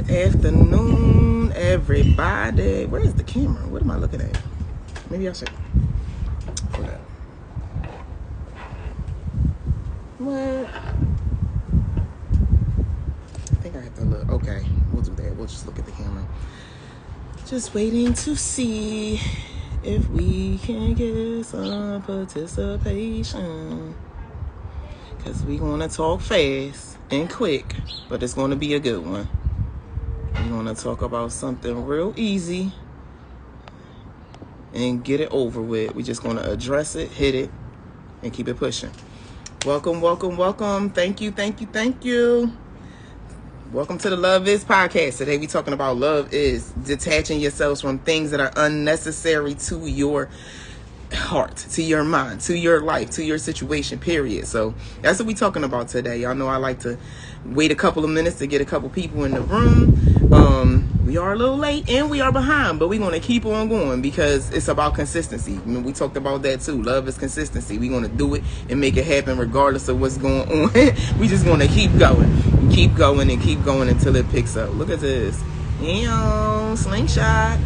Good afternoon, everybody. Where is the camera? What am I looking at? Maybe I should. Hold up. What? I think I have to look. Okay, we'll do that. We'll just look at the camera. Just waiting to see if we can get some participation. Because we want to talk fast and quick, but it's going to be a good one. We're going to talk about something real easy and get it over with. We're just going to address it, hit it, and keep it pushing. Welcome, welcome, welcome. Thank you, thank you, thank you. Welcome to the Love Is podcast. Today we're talking about love is detaching yourselves from things that are unnecessary to your heart, to your mind, to your life, to your situation, period. So that's what we're talking about today. Y'all know I like to wait a couple of minutes to get a couple people in the room. We are a little late and we are behind, but we're going to keep on going because it's about consistency. I mean, we talked about that too. Love is consistency. We're going to do it and make it happen regardless of what's going on. We just going to keep going, keep going, and keep going until it picks up. Look at this. Slingshot.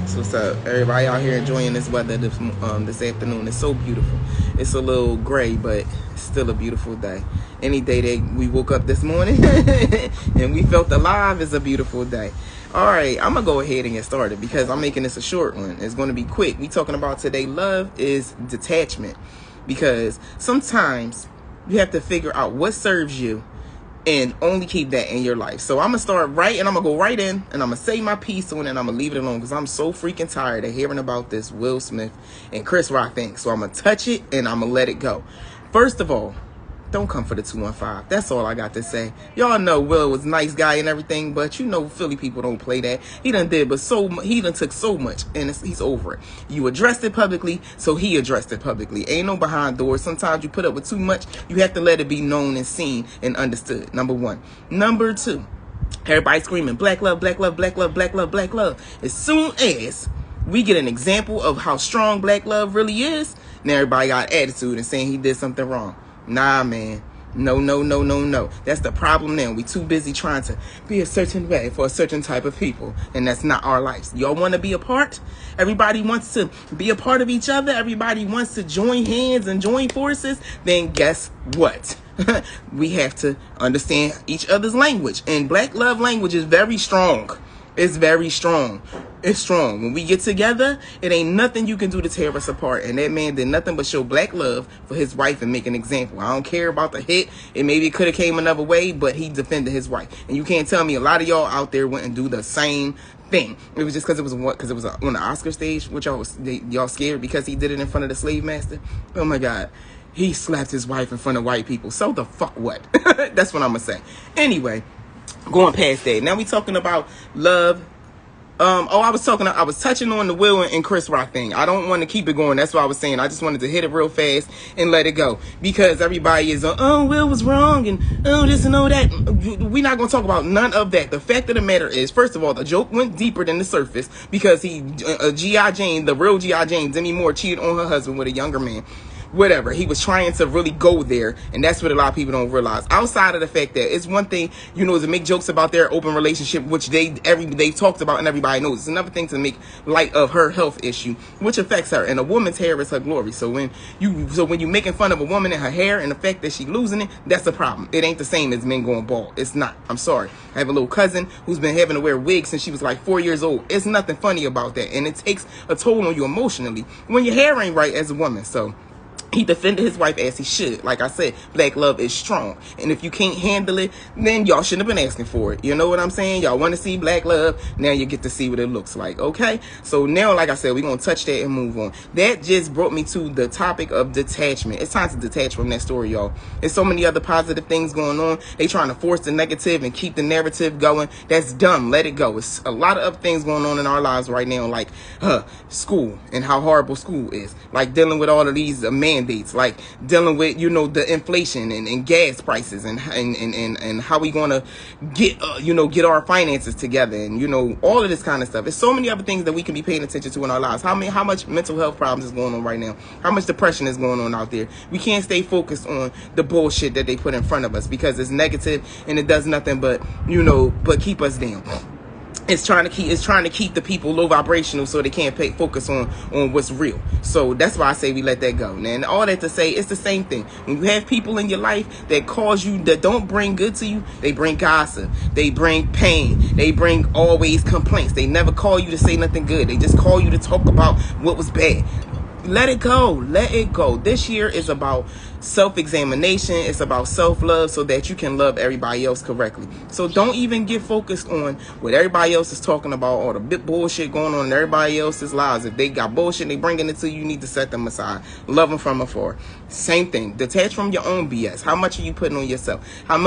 So what's up? Everybody out here enjoying this weather this afternoon. It's so beautiful. It's a little gray, but it's still a beautiful day. Any day that we woke up this morning and we felt alive is a beautiful day. All right, I'm going to go ahead and get started because I'm making this a short one. It's going to be quick. We talking about today, love is detachment. Because sometimes you have to figure out what serves you and only keep that in your life. So I'm going to start right, and I'm going to go right in, and I'm going to say my piece on it, and I'm going to leave it alone because I'm so freaking tired of hearing about this Will Smith and Chris Rock thing. So I'm going to touch it, and I'm going to let it go. First of all, don't come for the 215. That's all I got to say. Y'all know Will was a nice guy and everything, but you know Philly people don't play that. He done took so much, and he's over it. You addressed it publicly, so he addressed it publicly. Ain't no behind doors. Sometimes you put up with too much. You have to let it be known and seen and understood. Number one. Number two, everybody screaming black love, black love, black love, black love, black love. As soon as we get an example of how strong black love really is, now everybody got attitude and saying he did something wrong. Nah, man. No. That's the problem now. We too busy trying to be a certain way for a certain type of people. And that's not our lives. Y'all want to be a part? Everybody wants to be a part of each other. Everybody wants to join hands and join forces. Then guess what? We have to understand each other's language. And black love language is very strong. It's very strong. It's strong. When we get together, it ain't nothing you can do to tear us apart. And that man did nothing but show black love for his wife and make an example. I don't care about the hit. It could have came another way, but he defended his wife. And you can't tell me a lot of y'all out there went and do the same thing. It was just because it was on the Oscar stage, which y'all scared because he did it in front of the slave master. Oh my God. He slapped his wife in front of white people. So the fuck what? That's what I'm going to say. Anyway. Going past that. Now we talking about love. I was touching on the Will and Chris Rock thing. I don't want to keep it going. That's what I was saying. I just wanted to hit it real fast and let it go. Because everybody is, Will was wrong and this and that. We're not going to talk about none of that. The fact of the matter is, first of all, the joke went deeper than the surface because G.I. Jane, the real G.I. Jane, Demi Moore, cheated on her husband with a younger man. Whatever. He was trying to really go there, and that's what a lot of people don't realize. Outside of the fact that it's one thing, to make jokes about their open relationship, which they talked about and everybody knows. It's another thing to make light of her health issue, which affects her. And a woman's hair is her glory. So when you making fun of a woman and her hair and the fact that she's losing it, that's a problem. It ain't the same as men going bald. It's not. I'm sorry. I have a little cousin who's been having to wear wigs since she was like 4 years old. It's nothing funny about that, and it takes a toll on you emotionally when your hair ain't right as a woman. So he defended his wife as he should. Like I said, black love is strong. And if you can't handle it, then y'all shouldn't have been asking for it. You know what I'm saying? Y'all want to see black love. Now you get to see what it looks like. Okay? So now, like I said, we're going to touch that and move on. That just brought me to the topic of detachment. It's time to detach from that story, y'all. There's so many other positive things going on. They trying to force the negative and keep the narrative going. That's dumb. Let it go. It's a lot of other things going on in our lives right now, like school and how horrible school is. Like dealing with all of these men mandates, like dealing with, the inflation and gas prices and how we going to get, get our finances together and, all of this kind of stuff. There's so many other things that we can be paying attention to in our lives. How much mental health problems is going on right now? How much depression is going on out there? We can't stay focused on the bullshit that they put in front of us because it's negative and it does nothing but, but keep us down. It's trying to keep the people low vibrational so they can't focus on what's real. So that's why I say we let that go. And all that to say, it's the same thing. When you have people in your life that that don't bring good to you, they bring gossip, they bring pain, they bring always complaints. They never call you to say nothing good. They just call you to talk about what was bad. Let it go. Let it go. This year is about self-examination. It's about self-love so that you can love everybody else correctly. So don't even get focused on what everybody else is talking about or the bit bullshit going on in everybody else's lives. If they got bullshit they bringing it to you, you need to set them aside. Love them from afar. Same thing. Detach from your own BS. How much are you putting on yourself? How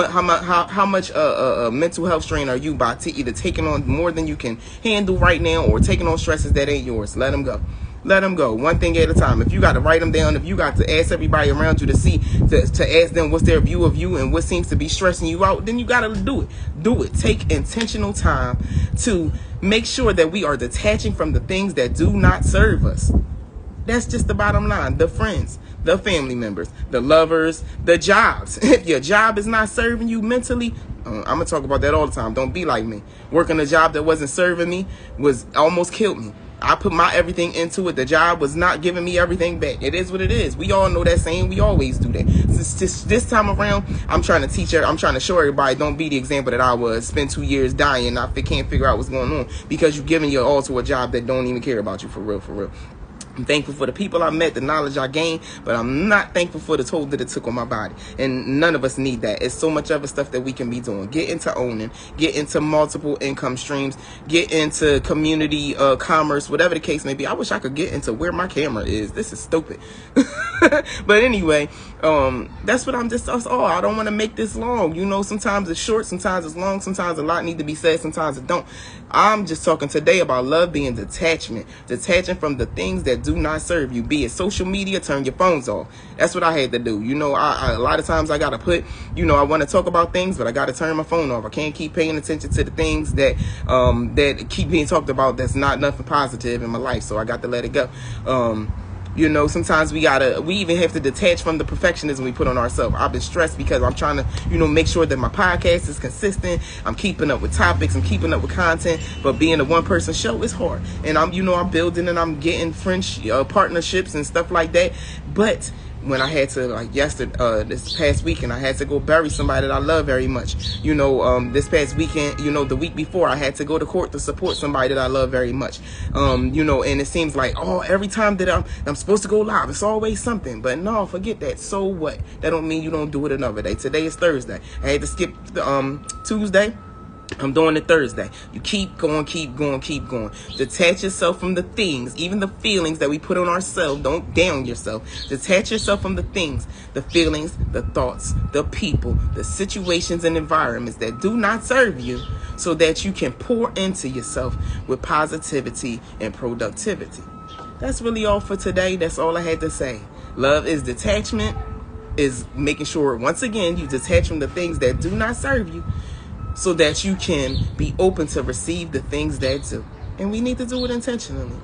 much mental health strain are you by either taking on more than you can handle right now or taking on stresses that ain't yours? Let them go. Let them go. One thing at a time. If you got to write them down, if you got to ask everybody around you to ask them what's their view of you and what seems to be stressing you out, then you got to do it. Do it. Take intentional time to make sure that we are detaching from the things that do not serve us. That's just the bottom line. The friends, the family members, the lovers, the jobs. If your job is not serving you mentally, I'm going to talk about that all the time. Don't be like me. Working a job that wasn't serving me almost killed me. I put my everything into it. The job was not giving me everything back. It is what it is. We all know that saying. We always do that. This time around, I'm trying to teach her. I'm trying to show everybody, don't be the example that I was. Spend 2 years dying. I can't figure out what's going on because you're giving your all to a job that don't even care about you for real, for real. I'm thankful for the people I met, the knowledge I gained, but I'm not thankful for the toll that it took on my body. And none of us need that. It's so much other stuff that we can be doing. Get into owning, get into multiple income streams, get into community commerce, whatever the case may be. I wish I could get into where my camera is. This is stupid. But anyway, that's what that's all. I don't want to make this long. Sometimes it's short, sometimes it's long, sometimes a lot need to be said, sometimes it don't. I'm just talking today about love being detachment, detaching from the things that do not serve you. Be it social media, turn your phones off. That's what I had to do. A lot of times I gotta put, I want to talk about things, but I gotta turn my phone off. I can't keep paying attention to the things that keep being talked about that's not nothing positive in my life. So I got to let it go. Sometimes we even have to detach from the perfectionism we put on ourselves. I've been stressed because I'm trying to, make sure that my podcast is consistent. I'm keeping up with topics. I'm keeping up with content. But being a one-person show is hard. And I'm building and I'm getting partnerships and stuff like that. But when I had to, this past weekend, I had to go bury somebody that I love very much. This past weekend, the week before, I had to go to court to support somebody that I love very much. And it seems like, every time that I'm supposed to go live, it's always something. But no, forget that. So what? That don't mean you don't do it another day. Today is Thursday. I had to skip the Tuesday. I'm doing it Thursday. You keep going, keep going, keep going. Detach yourself from the things, even the feelings that we put on ourselves. Don't down yourself. Detach yourself from the things, the feelings, the thoughts, the people, the situations and environments that do not serve you so that you can pour into yourself with positivity and productivity. That's really all for today. That's all I had to say. Love is detachment, is making sure, once again, you detach from the things that do not serve you, so that you can be open to receive the things that do. And we need to do it intentionally.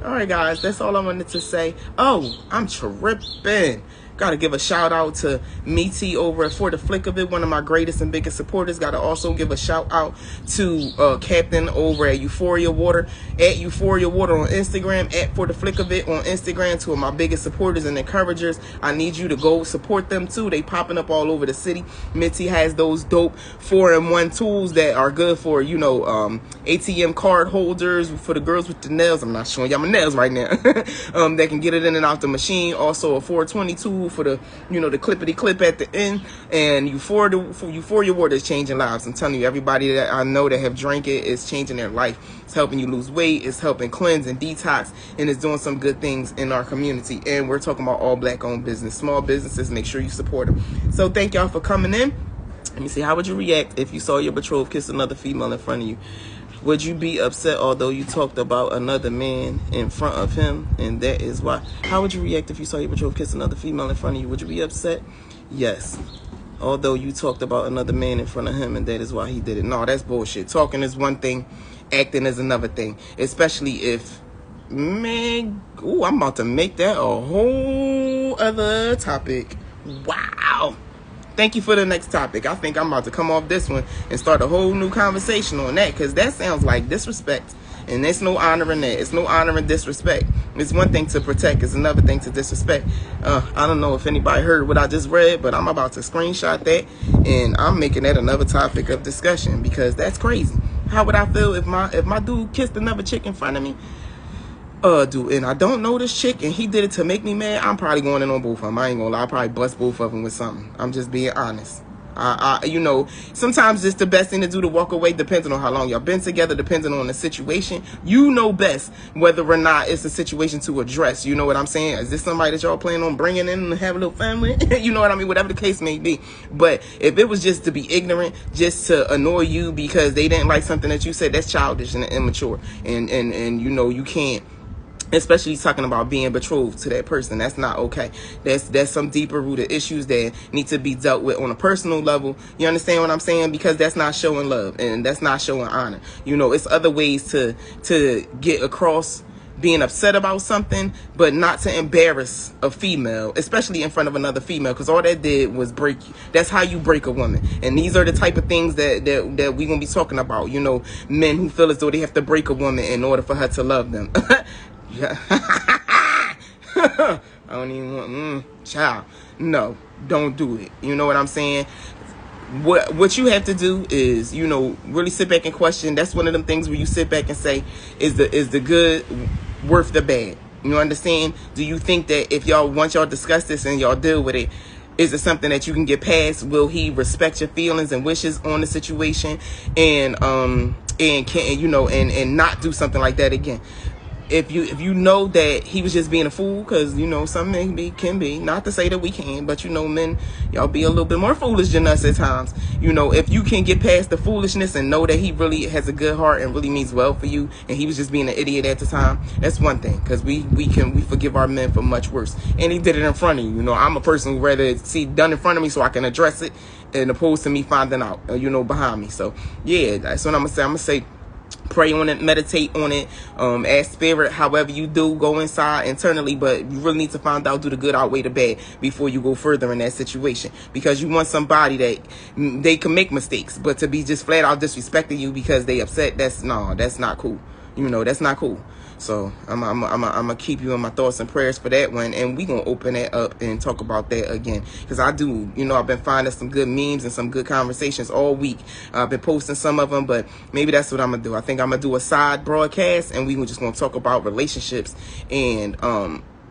All right, guys, that's all I wanted to say. Oh, I'm tripping. Got to give a shout out to Meaty over at For the Flick of It, one of my greatest and biggest supporters. Got to also give a shout out to Captain over at Euphoria Water, at Euphoria Water on Instagram, at For the Flick of It on Instagram, two of my biggest supporters and encouragers. I need you to go support them too. They popping up all over the city. Mitty has those dope 4-in-1 tools that are good for, ATM card holders, for the girls with the nails. I'm not showing y'all my nails right now. That can get it in and out the machine. Also a 420 tool for the, the clippity clip at the end. And Euphoria Water is changing lives. I'm telling you, everybody that I know that have drank it is changing their life. It's helping you lose weight. It's helping cleanse and detox, and it's doing some good things in our community. And we're talking about all black-owned business, small businesses. Make sure you support them. So thank y'all for coming in. Let me see, how would you react if you saw your betrothed kiss another female in front of you? Would you be upset although you talked about another man in front of him, and that is why? How would you react if you saw your betrothed kiss another female in front of you? Would you be upset? Yes. Although you talked about another man in front of him, and that is why he did it. No, that's bullshit. Talking is one thing, acting is another thing. Especially if, man, ooh, I'm about to make that a whole other topic. Wow. Thank you for the next topic. I think I'm about to come off this one and start a whole new conversation on that, because that sounds like disrespect. And there's no honor in that. It's no honor in disrespect. It's one thing to protect. It's another thing to disrespect. I don't know if anybody heard what I just read, but I'm about to screenshot that, and I'm making that another topic of discussion, because that's crazy. How would I feel if my dude kissed another chick in front of me? Dude, and I don't know this chick, and he did it to make me mad. I'm probably going in on both of them. I ain't gonna lie. I'll probably bust both of them with something. I'm just being honest. You know, sometimes it's the best thing to do to walk away, depending on how long y'all been together, depending on the situation. You know best whether or not it's a situation to address. You know what I'm saying? Is this somebody that y'all plan on bringing in and have a little family? You know what I mean? Whatever the case may be. But if it was just to be ignorant, just to annoy you because they didn't like something that you said, that's childish and immature. And you know, you can't. Especially talking about being betrothed to that person. That's not okay. That's some deeper rooted issues that need to be dealt with on a personal level. You understand what I'm saying? Because that's not showing love, and that's not showing honor. You know, it's other ways to get across being upset about something, but not to embarrass a female, especially in front of another female, because all that did was break you. That's how you break a woman. And these are the type of things that we're going to be talking about. You know, men who feel as though they have to break a woman in order for her to love them. Yeah. I don't even want child. No, don't do it. You know what I'm saying? What you have to do is, you know, really sit back and question. That's one of them things where you sit back and say, is the good worth the bad? You understand? Do you think that if once y'all discuss this and y'all deal with it, is it something that you can get past? Will he respect your feelings and wishes on the situation, and can, you know, and not do something like that again? If you know that he was just being a fool, because, you know, some men can be, not to say that we can, but, you know, men, y'all be a little bit more foolish than us at times. You know, if you can get past the foolishness and know that he really has a good heart and really means well for you, and he was just being an idiot at the time, that's one thing, because we forgive our men for much worse. And he did it in front of you. You know, I'm a person who rather see it done in front of me so I can address it, and opposed to me finding out, you know, behind me. So yeah, that's what I'm gonna say. Pray on it, meditate on it, ask spirit, however you do, go inside internally, but you really need to find out, do the good outweigh the bad before you go further in that situation, because you want somebody that they can make mistakes, but to be just flat out disrespecting you because they upset, that's not cool. You know, that's not cool. So I'm gonna keep you in my thoughts and prayers for that one, and we gonna open that up and talk about that again, because I do, you know, I've been finding some good memes and some good conversations all week. I've been posting some of them, but maybe that's what I'm gonna do. I think I'm gonna do a side broadcast, and we just gonna talk about relationships and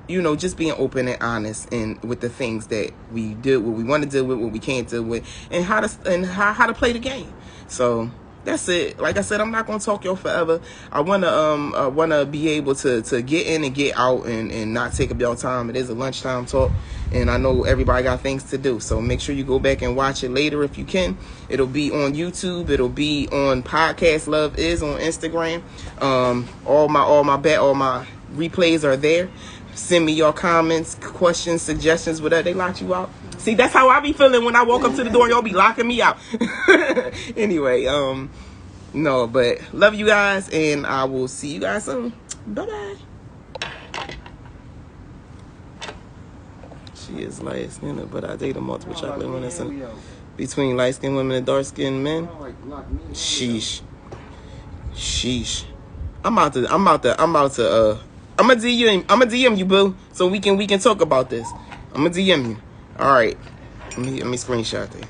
you know, just being open and honest and with the things that we do, what we want to deal with, what we can't deal with, and how to play the game. So that's it. Like I said, I'm not gonna talk y'all forever. I wanna be able to get in and get out and not take up y'all time. It is a lunchtime talk, and I know everybody got things to do. So make sure you go back and watch it later if you can. It'll be on YouTube. It'll be on Podcast Love Is on Instagram. All my replays are there. Send me your comments, questions, suggestions, whatever. They locked you out. See, that's how I be feeling when I walk up to the door and y'all be locking me out. Anyway, no, but love you guys, and I will see you guys soon. Bye-bye. She is light-skinned, but I date a multiple chocolate women between light-skinned women and dark-skinned men. Sheesh. I'm about to DM you, boo, so we can talk about this. I'm gonna DM you. All right. Let me screenshot that.